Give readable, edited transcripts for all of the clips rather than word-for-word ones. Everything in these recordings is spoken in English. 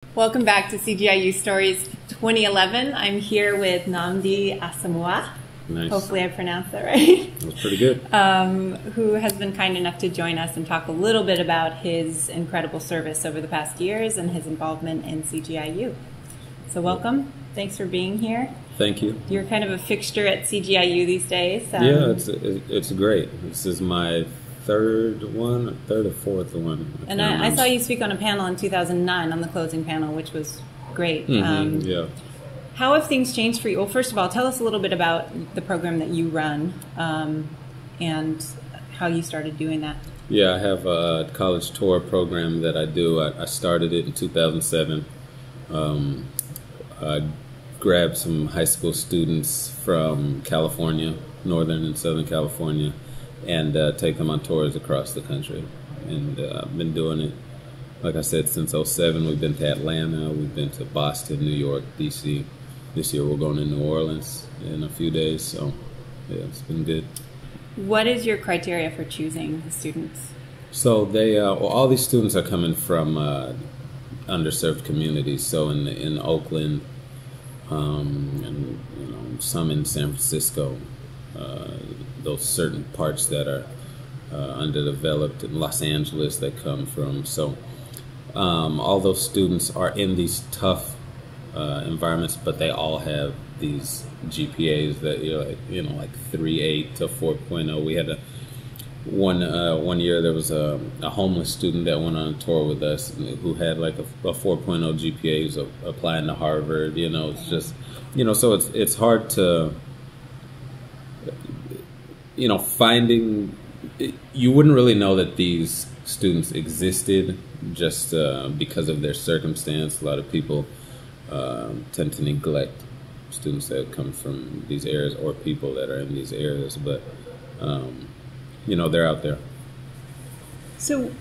Welcome back to CGI U Stories 2011. I'm here with Nnamdi Asomugha. Nice. Hopefully I pronounced that right. That was pretty good. Who has been kind enough to join us and talk a little bit about his incredible service over the past years and his involvement in CGI U. So welcome. Thanks for being here. Thank you. You're kind of a fixture at CGI U these days. Yeah, it's great. This is my third or fourth one. And I saw you speak on a panel in 2009 on the closing panel, which was great. Yeah. How have things changed for you? Well, first of all, tell us a little bit about the program that you run and how you started doing that. Yeah, I have a college tour program that I do. I started it in 2007. I grabbed some high school students from California, Northern and Southern California, and take them on tours across the country. And I've been doing it, like I said, since '07. We've been to Atlanta, we've been to Boston, New York, D.C. This year we're going to New Orleans in a few days, so yeah, it's been good. What is your criteria for choosing the students? So all these students are coming from underserved communities. So in Oakland, and some in San Francisco, those certain parts that are underdeveloped in Los Angeles they come from. So all those students are in these tough environments, but they all have these GPAs that like 3.8 to 4.0. We had one year there was a homeless student that went on a tour with us who had like a 4.0 GPA. He was applying to Harvard. It's just so it's hard to finding. You wouldn't really know that these students existed just because of their circumstance. A lot of people tend to neglect students that come from these areas or people that are in these areas, but they're out there. So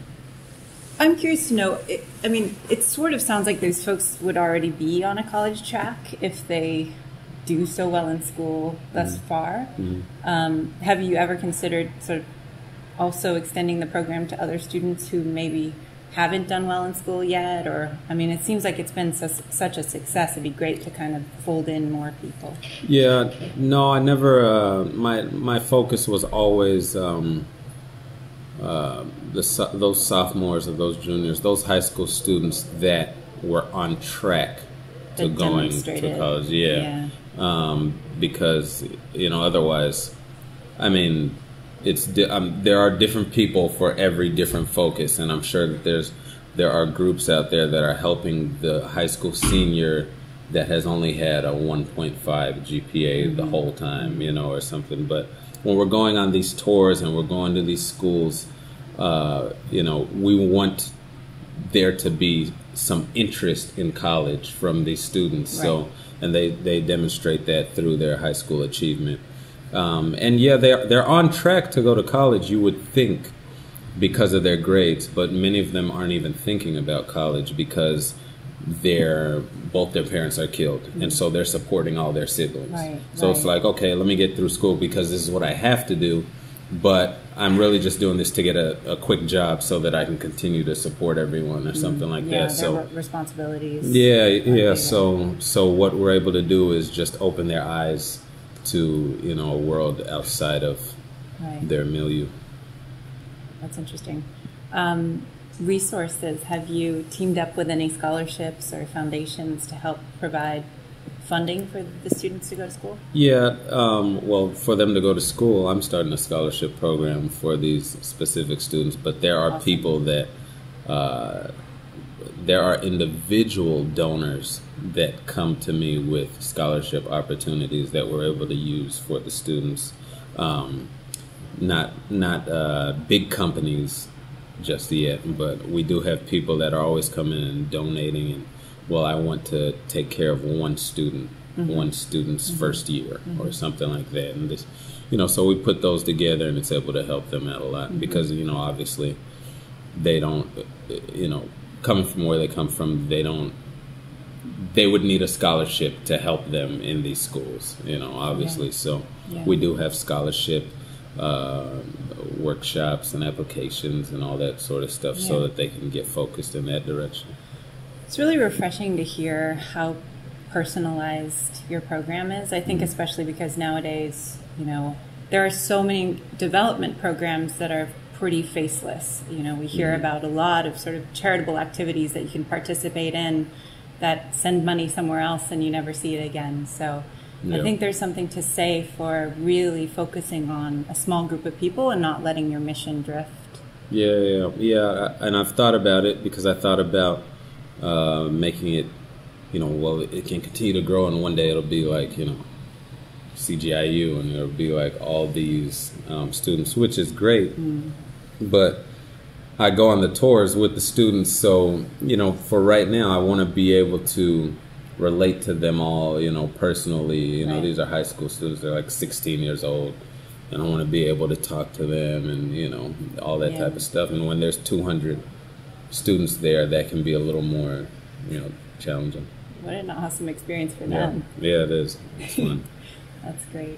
I'm curious to know, it sort of sounds like those folks would already be on a college track if they do so well in school thus far. Have you ever considered sort of also extending the program to other students who maybe haven't done well in school yet? Or, it seems like it's been such a success. It'd be great to kind of fold in more people. Yeah, no, I never, my focus was always those sophomores or those juniors, those high school students that were on track to going to college. Yeah. Because, otherwise, there are different people for every different focus, and I'm sure that there are groups out there that are helping the high school senior that has only had a 1.5 GPA the whole time, or something. But when we're going on these tours and we're going to these schools, we want there to be some interest in college from these students. Right. So, and they demonstrate that through their high school achievement. And yeah, they're on track to go to college, you would think, because of their grades, but many of them aren't even thinking about college because both their parents are killed, and so they're supporting all their siblings. Right, so it's like, okay, let me get through school because this is what I have to do, but I'm really just doing this to get a quick job so that I can continue to support everyone or something like that. So responsibilities. Yeah. So what we're able to do is just open their eyes to a world outside of their milieu. That's interesting. Resources. Have you teamed up with any scholarships or foundations to help provide funding for the students to go to school? Yeah. Well, for them to go to school, I'm starting a scholarship program for these specific students. But there are people that there are individual donors that come to me with scholarship opportunities that we're able to use for the students. Not big companies just yet, but we do have people that are always coming and donating. And I want to take care of one student's first year or something like that. And this, so we put those together, and it's able to help them out a lot because obviously they don't, coming from where they come from, they would need a scholarship to help them in these schools, obviously. Yeah. So we do have scholarship workshops and applications and all that sort of stuff so that they can get focused in that direction. It's really refreshing to hear how personalized your program is. I think especially because nowadays, there are so many development programs that are pretty faceless. We hear about a lot of sort of charitable activities that you can participate in that send money somewhere else and you never see it again. So I think there's something to say for really focusing on a small group of people and not letting your mission drift. Yeah. And I've thought about it because I thought about making it, it can continue to grow, and one day it'll be like, CGI U, and it'll be like all these students, which is great. But I go on the tours with the students, so, for right now, I want to be able to relate to them all, personally. Right. These are high school students, they're like 16 years old, and I want to be able to talk to them and, all that type of stuff. And when there's 200 students there, that can be a little more, challenging. What an awesome experience for them. Yeah, it is. It's fun. That's great.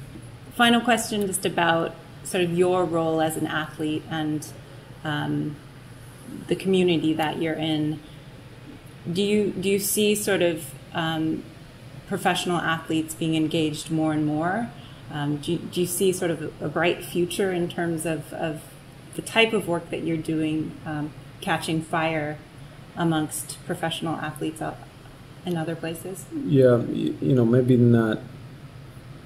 Final question just about sort of your role as an athlete and the community that you're in. Do you see sort of professional athletes being engaged more and more? Do you see sort of a bright future in terms of the type of work that you're doing catching fire amongst professional athletes in other places? Yeah, maybe not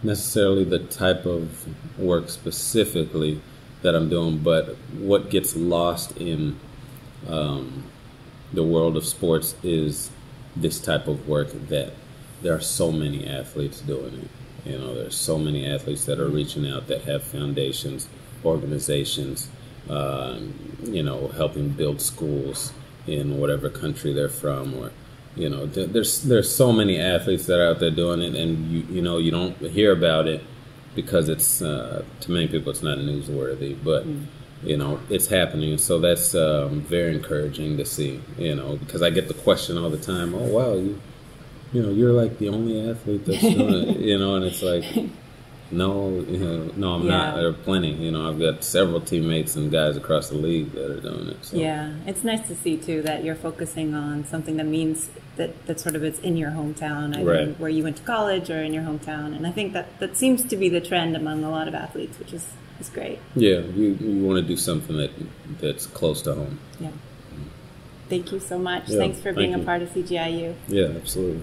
necessarily the type of work specifically that I'm doing, but what gets lost in the world of sports is this type of work, that there are so many athletes doing it. There's so many athletes that are reaching out, that have foundations, organizations, helping build schools in whatever country they're from, or there's so many athletes that are out there doing it, and you don't hear about it because it's to many people it's not newsworthy, but it's happening. So that's very encouraging to see, because I get the question all the time, oh wow, you're like the only athlete that's doing it, and it's like, no, I'm not. There are plenty. I've got several teammates and guys across the league that are doing it. So. Yeah, it's nice to see too that you're focusing on something that means that sort of is in your hometown, either where you went to college or in your hometown. And I think that seems to be the trend among a lot of athletes, which is great. Yeah, you want to do something that's close to home. Yeah. Thank you so much. Thanks for being a part of CGI U. Yeah, absolutely.